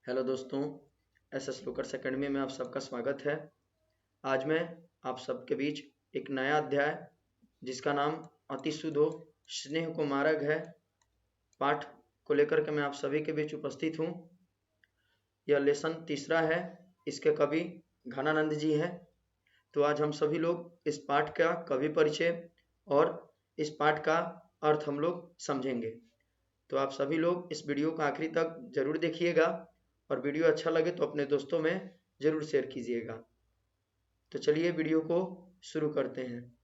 Hello दोस्तों, S lookers academy में आप सबका स्वागत है। आज मैं आप सबके बीच एक नया अध्याय जिसका नाम अति शुद्ध हो स्नेह को मार्ग है पाठ को लेकर के मैं आप सभी के बीच उपस्थित हूँ। यह लेसन तीसरा है। इसके कवि घनानंद जी हैं। तो आज हम सभी लोग इस पाठ का कवि परिचय और इस पाठ का अर्थ हम लोग समझेंगे। तो आप सभी लोग इस वीडियो को आखिरी तक जरूर देखिएगा और वीडियो अच्छा लगे तो अपने दोस्तों में जरूर शेयर कीजिएगा। तो चलिए वीडियो को शुरू करते हैं।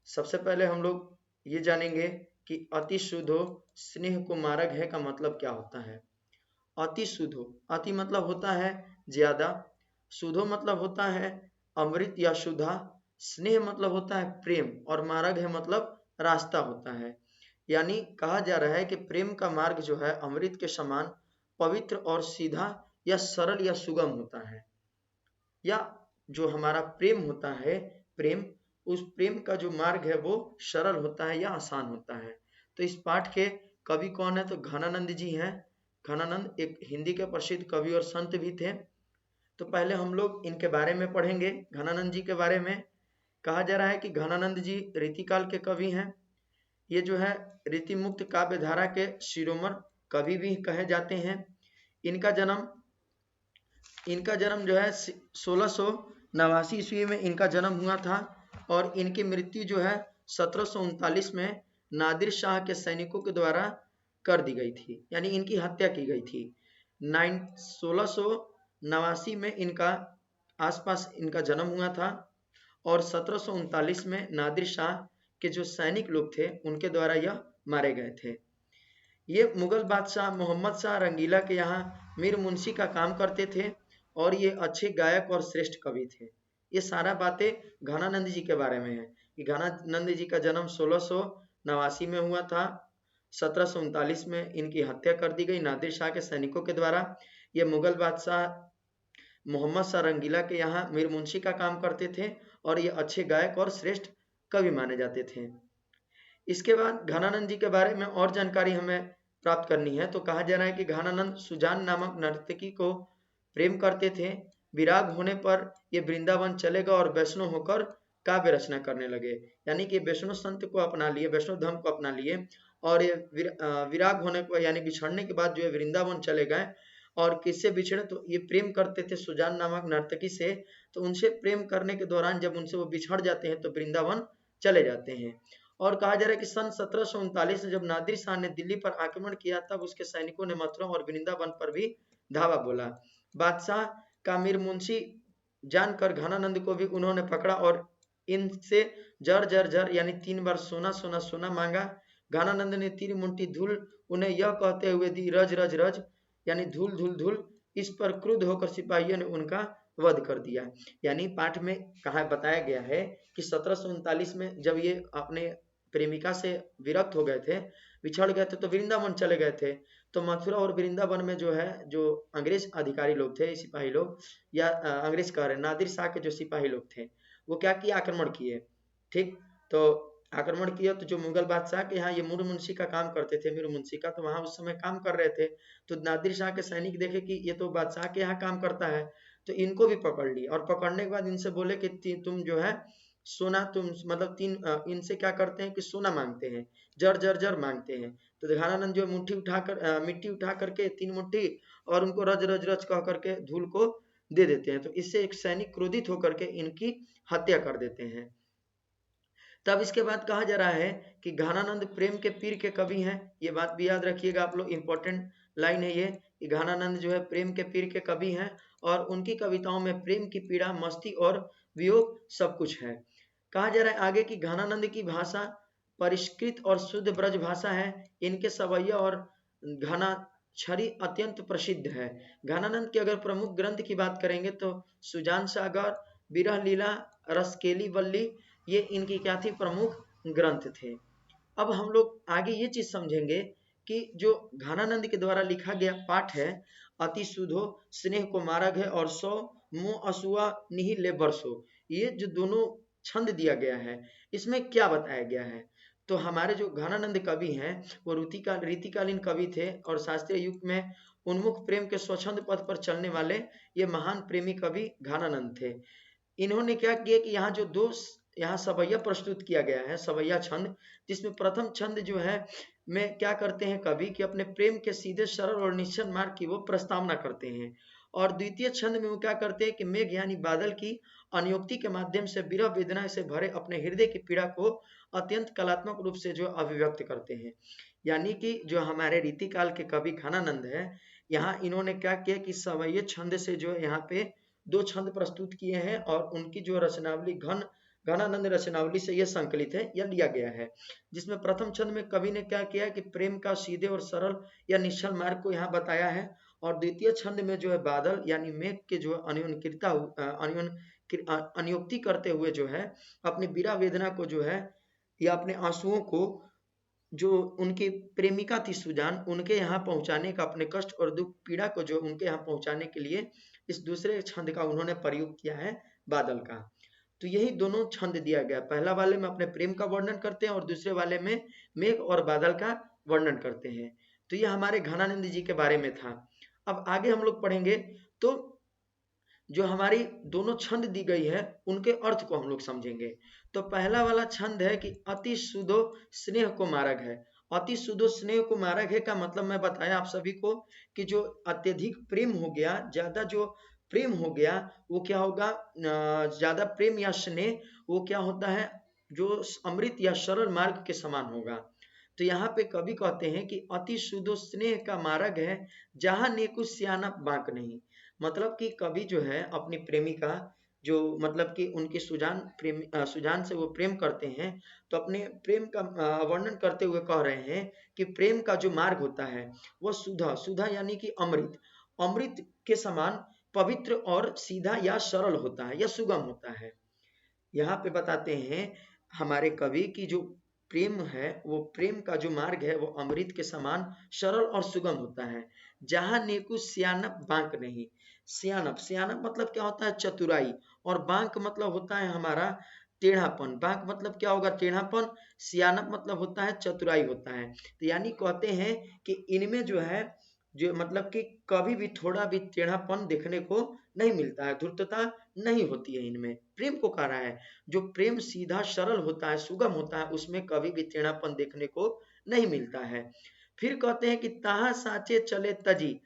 सबसे पहले हम लोग ये जानेंगे कि अति शुद्धो स्नेह को मार्ग है का मतलब क्या होता है। अति शुद्धो, अति मतलब होता है ज्यादा, शुद्धो मतलब होता है अमृत या शुद्धा, स्नेह मतलब होता है प्रेम और मार्ग है मतलब रास्ता होता है। यानी कहा जा रहा है कि प्रेम का मार्ग जो है अमृत के समान पवित्र और सीधा या सरल या सुगम होता है। या जो हमारा प्रेम होता है, प्रेम, उस प्रेम का जो मार्ग है वो सरल होता है या आसान होता है। तो इस पाठ के कवि कौन है? तो घनानंद जी हैं। घनानंद एक हिंदी के प्रसिद्ध कवि और संत भी थे। तो पहले हम लोग इनके बारे में पढ़ेंगे। घनानंद जी के बारे में कहा जा रहा है कि घनानंद जी रीतिकाल के कवि हैं। ये जो है रीति मुक्त काव्य धारा के शिरोमणि कवि भी कहे जाते हैं। इनका जन्म जो है 1689 ईस्वी में इनका जन्म हुआ था और इनकी मृत्यु जो है 1739 में नादिर शाह के सैनिकों के द्वारा कर दी गई थी, यानी इनकी हत्या की गई थी। 1689 में इनका आसपास इनका जन्म हुआ था और 1739 में नादिर शाह के जो सैनिक लोग थे उनके द्वारा यह मारे गए थे। ये मुगल बादशाह मोहम्मद शाह रंगीला के यहाँ मीर मुंशी का काम करते थे और ये अच्छे गायक और श्रेष्ठ कवि थे। ये सारा बातें घनानंद जी के बारे में है कि घनानंद जी का जन्म 1689 में हुआ था। 1739 में इनकी हत्या कर दी गई नादिर शाह के सैनिकों के द्वारा। ये मुगल बादशाह मोहम्मद शाह रंगीला के यहाँ मीर मुंशी का काम करते थे और ये अच्छे गायक और श्रेष्ठ कवि माने जाते थे। इसके बाद घनानंद जी के बारे में और जानकारी हमें प्राप्त करनी है। तो कहा जा रहा है कि घनानंद सुजान नामक नर्तकी को प्रेम करते थे। विराग होने पर ये वृंदावन चले गए और वैष्णव होकर काव्य रचना करने लगे, यानी कि वैष्णव संत को अपना लिए, वैष्णव धर्म को अपना लिए और ये विराग होने पर यानी बिछड़ने के बाद जो है वृंदावन चले गए। और किससे बिछड़े? तो ये प्रेम करते थे सुजान नामक नर्तकी से। तो उनसे प्रेम करने के दौरान जब उनसे वो बिछड़ जाते हैं तो वृंदावन चले जाते हैं। और कहा जा रहा है कि सन 1739 में जब नादिर शाह ने दिल्ली पर आक्रमण किया तब उसके सैनिकों ने मथुरा और वृंदावन पर भी धावा बोला। बादशाह का मीर मुंशी जानकर घनानंद को भी उन्होंने पकड़ा और इनसे जर जर जर यानी 3 बार सोना सोना सोना मांगा। घनानंद ने 3 मुट्ठी धूल उन्हें यह कहते हुए दी, रज रज रज, यानी धूल धूल धूल। इस पर क्रुद्ध होकर सिपाहियों ने उनका वध कर दिया। यानी पाठ में कहा बताया गया है कि 1739 में जब ये अपने प्रेमिका से विरक्त हो गए थे, बिछड़ गए थे, तो वृंदावन चले गए थे। तो मथुरा और वृंदावन में जो है जो अंग्रेज अधिकारी लोग थे, सिपाही लोग, या अंग्रेज कह रहे नादिर शाह के जो सिपाही लोग थे, वो क्या किए? आक्रमण किए। ठीक, तो आक्रमण किया तो जो मुगल बादशाह के यहाँ ये मीर मुंशी का काम करते थे, मीर मुंशी का, तो वहां उस समय काम कर रहे थे। तो नादिर शाह के सैनिक देखे कि ये तो बादशाह के यहाँ काम करता है, तो इनको भी पकड़ लिया और पकड़ने के बाद इनसे बोले कि तुम जो है सोना, तुम मतलब इनसे क्या करते हैं कि सोना मांगते हैं, जर जर जर मांगते हैं। तो घनानंद जो मुट्ठी उठाकर मिट्टी उठा करके 3 मुट्ठी और उनको रज रज रज कह करके धूल को दे देते हैं। तो इससे एक सैनिक क्रोधित होकर के इनकी हत्या कर देते हैं। तब इसके बाद कहा जा रहा है कि घनानंद प्रेम के पीर के कवि हैं। ये बात भी याद रखिएगा आप लोग, इंपॉर्टेंट लाइन है ये कि घनानंद जो है प्रेम के पीर के कवि हैं और उनकी कविताओं में प्रेम की पीड़ा, मस्ती और वियोग सब कुछ है। कहा जा रहा है आगे कि घनानंद की भाषा परिष्कृत और शुद्ध ब्रज भाषा है। इनके सवैया और घनाक्षरी अत्यंत प्रसिद्ध है। घनानंद के अगर प्रमुख ग्रंथ की बात करेंगे तो सुजान सागर, विरह लीला, रसकेली वल्ली, ये इनकी क्या थी? प्रमुख ग्रंथ थे। अब हम लोग आगे ये चीज समझेंगे कि जो घनानंद के द्वारा लिखा गया पाठ है अति शुद्धो स्नेह को मार्ग है और 100 मोह असुआ निहि ले बरसो, ये जो दोनों छंद दिया गया है इसमें क्या बताया गया है? तो हमारे जो घनानंद कवि हैं वो रीतिकालीन कवि थे और शास्त्रीय युग में उन्मुख प्रेम के स्वच्छंद पथ पर चलने वाले ये महान प्रेमी कवि घनानंद थे। इन्होंने क्या किया कि यहाँ जो दो यहाँ सवैया प्रस्तुत किया गया है, सवैया छंद, जिसमें प्रथम छंद जो है में क्या करते हैं कवि कि अपने प्रेम के सीधे सरल और निश्चल मार्ग की वो प्रस्तावना करते हैं, और द्वितीय छंद में वो क्या करते हैं कि मेघ यानी बादल की अनुक्ति के माध्यम से विरह वेदना से भरे अपने हृदय की पीड़ा को अत्यंत कलात्मक रूप से जो अभिव्यक्त करते हैं। यानी कि जो हमारे रीतिकाल के कवि घनानंद है, यहाँ इन्होंने क्या किया कि सवैया छंद से जो यहाँ पे दो छंद प्रस्तुत किए हैं और उनकी जो रचनावली घनानंद रचनावली से यह संकलित है या लिया गया है, जिसमें प्रथम छंद में कवि ने क्या किया कि प्रेम का सीधे और सरल या निश्चल मार्ग को यहाँ बताया है, और द्वितीय छंद में जो है बादल यानी मेघ के जो अनुक्ति करते हुए जो है अपनी विरह वेदना को जो है या अपने आंसुओं को जो उनकी प्रेमिका थी सुजान, उनके यहाँ पहुंचाने का, अपने कष्ट और दुख पीड़ा को जो उनके यहाँ पहुंचाने के लिए इस दूसरे छंद का उन्होंने प्रयोग किया है, बादल का। तो यही दोनों छंद दिया गया, पहला वाले में अपने प्रेम का वर्णन करते हैं और दूसरे वाले में मेघ और बादल का वर्णन करते हैं। तो यह हमारे घनानंद जी के बारे में था। अब आगे हम लोग पढ़ेंगे तो जो हमारी दोनों छंद दी गई है उनके अर्थ को हम लोग समझेंगे। तो पहला वाला छंद है कि अति सुधो स्नेह को मार्ग है। अति सुधो स्नेह को मार्ग है का मतलब मैं बताया आप सभी को कि जो अत्यधिक प्रेम हो गया, ज्यादा जो प्रेम हो गया वो क्या होगा, ज्यादा प्रेम या स्नेह वो क्या होता है, जो अमृत या सरल मार्ग के समान होगा। तो यहाँ पे कवि कहते हैं कि अति सुधो स्नेह का मार्ग है जहां नेकु सियाना बांक नहीं। मतलब कि कवि जो है अपनी प्रेमिका जो मतलब कि उनकी सुजान से वो प्रेम करते हैं, तो अपने प्रेम का वर्णन करते हुए कह रहे हैं कि प्रेम का जो मार्ग होता है वो सुधा सुधा यानी कि अमृत अमृत के समान पवित्र और सीधा या सरल होता है या सुगम होता है। यहाँ पे बताते हैं हमारे कवि की जो प्रेम है वो प्रेम का जो मार्ग है वो अमृत के समान सरल और सुगम होता है जहां नेकु सियानप बांक नहीं। सियानप सियानप मतलब क्या होता है, चतुराई, और बांक मतलब होता है हमारा टेढ़ापन। बांक मतलब क्या होगा, टेढ़ापन। सियानप मतलब होता है चतुराई होता है। तो यानी कहते हैं कि इनमें जो है जो मतलब कि कभी भी थोड़ा भी टेढ़ापन देखने को नहीं मिलता है, धूर्तता नहीं होती है इनमें। प्रेम को कह रहा है जो प्रेम सीधा सरल होता है सुगम होता है उसमें कभी भी टेढ़ापन देखने को नहीं मिलता है। फिर कहते हैं कि ताहा साचे चले तजी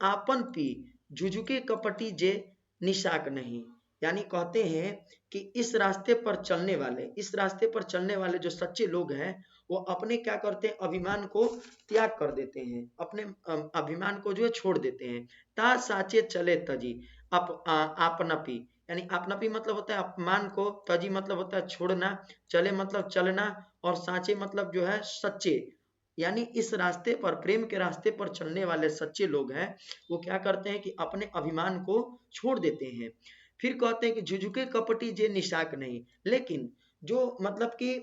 आपन पी झुझुके कपटी जे निशाक नहीं। यानी कहते हैं कि इस रास्ते पर चलने वाले जो सच्चे लोग हैं वो अपने क्या करते हैं, अभिमान को त्याग कर देते हैं, अपने अभिमान को जो है छोड़ देते हैं। ता साचे चले तजी आपनपी, यानी आपनपी मतलब होता है अपमान को, तजी मतलब होता है छोड़ना, चले मतलब चलना, और साचे मतलब जो है सच्चे। यानी इस रास्ते पर, प्रेम के रास्ते पर चलने वाले सच्चे लोग हैं वो क्या करते हैं कि अपने अभिमान को छोड़ देते हैं। फिर कहते हैं कि झुझुके कपटी जे निशाक नहीं, लेकिन जो मतलब कि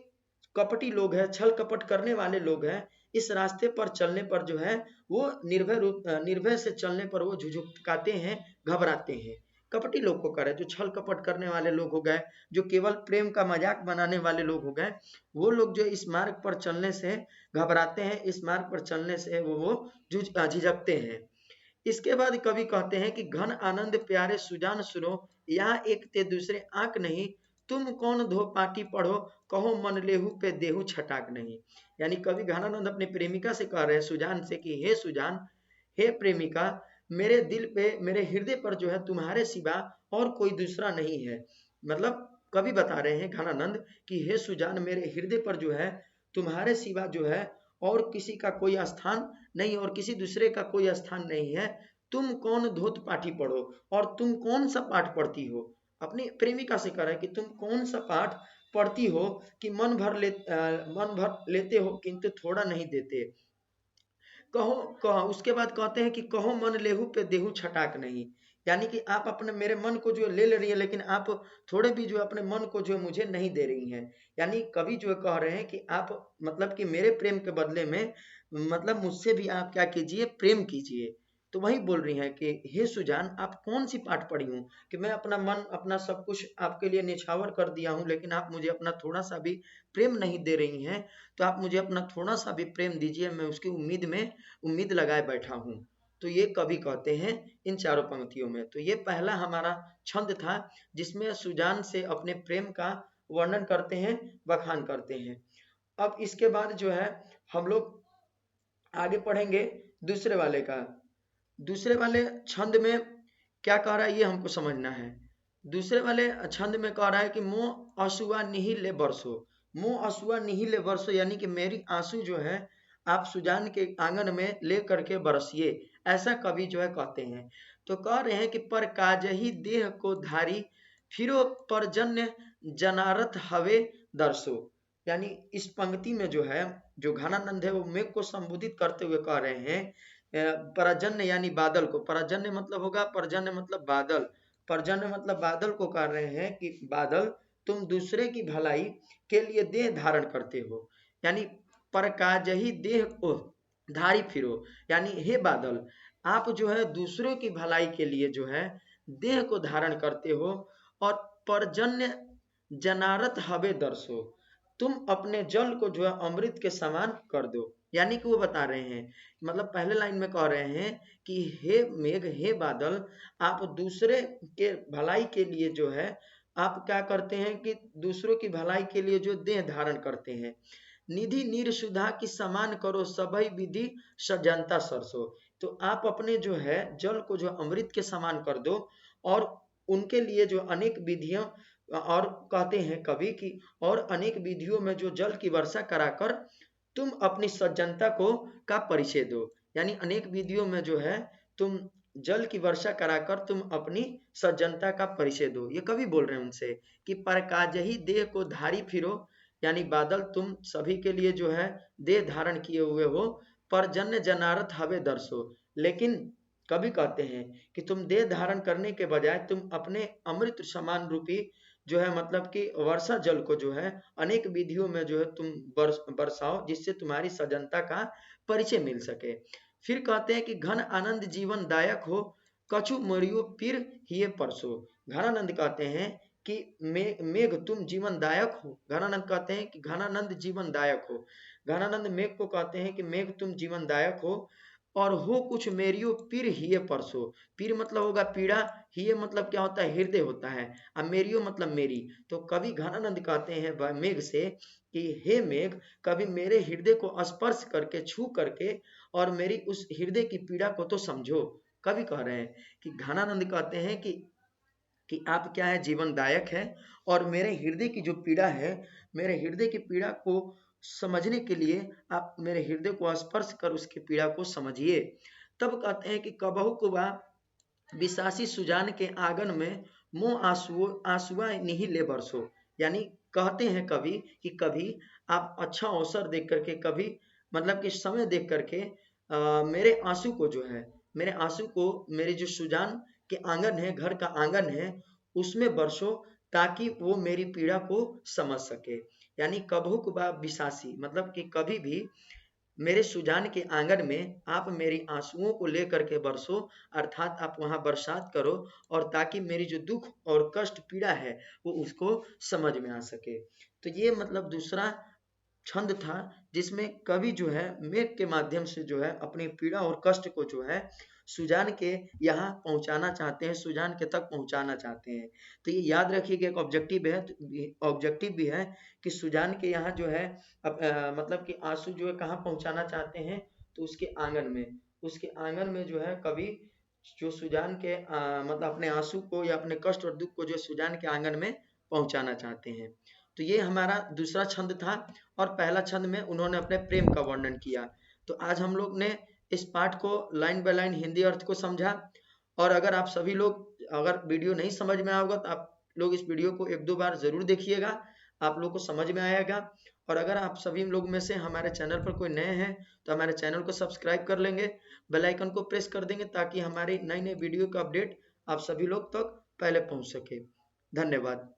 कपटी लोग हैं, छल कपट करने वाले लोग हैं, इस रास्ते पर चलने पर जो है वो निर्भय से चलने पर वो झुझुकाते हैं, घबराते हैं। कपटी लोग को करे, जो छल कपट करने वाले लोग हो गए, जो केवल प्रेम का मजाक बनाने वाले लोग हो गए, वो लोग जो इस मार्ग पर चलने से घबराते हैं, इस मार्ग पर चलने से वो झिझकते हैं। इसके बाद कवि कहते हैं कि घन आनंद प्यारे सुजान सुनो, यहाँ एक ते दूसरे आंक नहीं, तुम कौन धो पाटी पढ़ो, कहो मन लेहू पे देहू छटाक नहीं। यानी कवि घनानंद अपनी प्रेमिका से कह रहे हैं सुजान से कि हे सुजान, हे प्रेमिका, मेरे दिल पे, मेरे हृदय पर जो है तुम्हारे सिवा और कोई दूसरा नहीं है। मतलब कवि बता रहे हैं घनानंद कि हे सुजान, मेरे हृदय पर जो है तुम्हारे सिवा जो है और किसी का कोई स्थान नहीं, और किसी दूसरे का कोई स्थान नहीं है। तुम कौन धोत पाठी पढ़ो, और तुम कौन सा पाठ पढ़ती हो। अपनी प्रेमिका से कह रहा है कि तुम कौन सा पाठ पढ़ती हो कि मन भर लेते हो किंतु थोड़ा नहीं देते। कहो उसके बाद कहते हैं कि कहो मन लेहू पे देहू छटाक नहीं। यानी कि आप अपने मेरे मन को जो ले रही है, लेकिन आप थोड़े भी जो अपने मन को जो मुझे नहीं दे रही हैं। यानी कवि जो कह रहे हैं कि आप मतलब कि मेरे प्रेम के बदले में मतलब मुझसे भी आप क्या कीजिए, प्रेम कीजिए। तो तो वही बोल रही हैं कि हे सुजान, आप कौन सी पाठ पढ़ी हूँ कि मैं अपना मन अपना सब कुछ आपके लिए निछावर कर दिया हूँ, लेकिन आप मुझे अपना थोड़ा सा भी प्रेम नहीं दे रही हैं। तो आप मुझे अपना थोड़ा सा भी प्रेम दीजिए, मैं उसकी उम्मीद लगाए बैठा हूँ। तो ये कवि कहते हैं इन चारों पंक्तियों में। तो ये पहला हमारा छंद था जिसमें सुजान से अपने प्रेम का वर्णन करते हैं, बखान करते हैं। अब इसके बाद जो है हम लोग आगे पढ़ेंगे दूसरे वाले का। दूसरे वाले छंद में क्या कह रहा है ये हमको समझना है। दूसरे वाले छंद में कह रहा है कि मोह अश्रुआ निहिले बरसो। मोह अश्रुआ निहिले बरसो यानी कि मेरी आंसू जो है आप सुजान के आंगन में ले करके बरसिए, ऐसा कवि जो है कहते हैं। तो कह रहे हैं कि पर काजही देह को धारी फिरो परजन्य जनारथ हवे दर्शो। यानी इस पंक्ति में जो है जो घनानंद है वो मेघ को संबोधित करते हुए कह रहे हैं परजन्य यानी बादल को। परजन्य मतलब होगा, परजन्य मतलब बादल, परजन्य मतलब बादल को कह रहे हैं कि बादल तुम दूसरे की भलाई के लिए देह धारण करते हो। यानी पर काजही देह को धारी फिरो, यानी हे बादल आप जो है दूसरों की भलाई के लिए जो है देह को धारण करते हो, और परजन्य जनारत हवे दर्शो, तुम अपने जल को जो है अमृत के समान कर दो। यानी कि वो बता रहे हैं, मतलब पहले लाइन में कह रहे हैं कि हे मेघ, हे बादल, आप दूसरे के भलाई के लिए जो है आप क्या करते हैं कि दूसरों की भलाई के लिए जो देह धारण करते हैं। निधि नीर सुधा की समान करो सभई विधि सजनता सरसो। तो आप अपने जो है जल को जो अमृत के समान कर दो, और उनके लिए जो अनेक विधियां, और कहते हैं कवि की, और अनेक विधियों में जो जल की वर्षा कराकर तुम अपनी सज्जनता को का परिचय दो। यानी अनेक विधियों में जो है तुम जल की वर्षा कराकर तुम अपनी सज्जनता का परिचय दो। ये कवि बोल रहे हैं उनसे कि पर काजही देह को धारी फिरो, यानी बादल तुम सभी के लिए जो है देह धारण किए हुए हो, पर जन्य जनारत हवे दर्शो। लेकिन कवि कहते हैं कि तुम देह धारण करने के बजाय तुम अपने अमृत समान रूपी जो है मतलब कि वर्षा जल को जो है अनेक विधियों में जो है तुम बरसाओ, जिससे तुम्हारी सजनता का परिचय मिल सके। फिर कहते हैं कि घन आनंद जीवन दायक हो कछु मरियो पीर हिये परसो। घनानंद कहते हैं कि मेघ तुम जीवन दायक हो। घनानंद कहते हैं कि घनानंद जीवन दायक हो। घनानंद मेघ को कहते हैं कि मेघ तुम जीवन दायक हो, और हो कुछ मेरियो पीर हिये परसो। पीर मतलब होगा पीड़ा, हिये मतलब क्या होता है, हृदय होता है, अब मेरियो मतलब मेरी। तो कवि घनानंद कहते हैं मेघ से कि हे मेघ, कभी मेरे हृदय को स्पर्श करके, छू करके, और मेरी उस हृदय की पीड़ा को तो समझो। कवि कह रहे हैं कि घनानंद कहते हैं कि आप क्या है, जीवनदायक है, और मेरे हृदय की जो पीड़ा है, मेरे हृदय की पीड़ा को समझने के लिए आप मेरे हृदय को स्पर्श कर उसकी पीड़ा को समझिए। तब कहते हैं कि कबहु कुबा विशासी सुजान के आंगन में मोह आंसुआ निहिले बरसो। यानी कहते हैं कवि कि कभी आप अच्छा अवसर देख करके, कभी मतलब कि समय देख करके मेरे आंसू को जो है, मेरे आंसू को मेरे जो सुजान के आंगन है, घर का आंगन है, उसमें बरसो, ताकि वो मेरी पीड़ा को समझ सके। यानी कबहु कुबा विशासी मतलब कि कभी भी मेरे सुजान के आंगन में आप मेरी आंसुओं को लेकर के बरसो, अर्थात आप वहां बरसात करो, और ताकि मेरी जो दुख और कष्ट पीड़ा है वो उसको समझ में आ सके। तो ये मतलब दूसरा छंद था जिसमें कवि जो है मेघ के माध्यम से जो है अपनी पीड़ा और कष्ट को जो है सुजान के यहाँ पहुंचाना चाहते हैं, सुजान के तक पहुंचाना चाहते हैं। तो ये याद रखिए कि एक ऑब्जेक्टिव है, ऑब्जेक्टिव भी है कि सुजान के यहाँ जो है मतलब कि आंसू जो है कहाँ पहुंचाना चाहते हैं, तो उसके आंगन में, उसके आंगन में जो है कवि जो सुजान के मतलब अपने आंसू को या अपने कष्ट और दुख को जो सुजान के आंगन में पहुंचाना चाहते हैं। तो ये हमारा दूसरा छंद था, और पहला छंद में उन्होंने अपने प्रेम का वर्णन किया। तो आज हम लोग ने इस पाठ को लाइन बाय लाइन हिंदी अर्थ को समझा। और अगर आप सभी लोग, अगर वीडियो नहीं समझ में आएगा तो आप लोग इस वीडियो को एक दो बार जरूर देखिएगा, आप लोग को समझ में आएगा। और अगर आप सभी लोग में से हमारे चैनल पर कोई नए हैं तो हमारे चैनल को सब्सक्राइब कर लेंगे, बेल आइकन को प्रेस कर देंगे, ताकि हमारी नई नई वीडियो का अपडेट आप सभी लोग तक पहले पहुंच सके। धन्यवाद।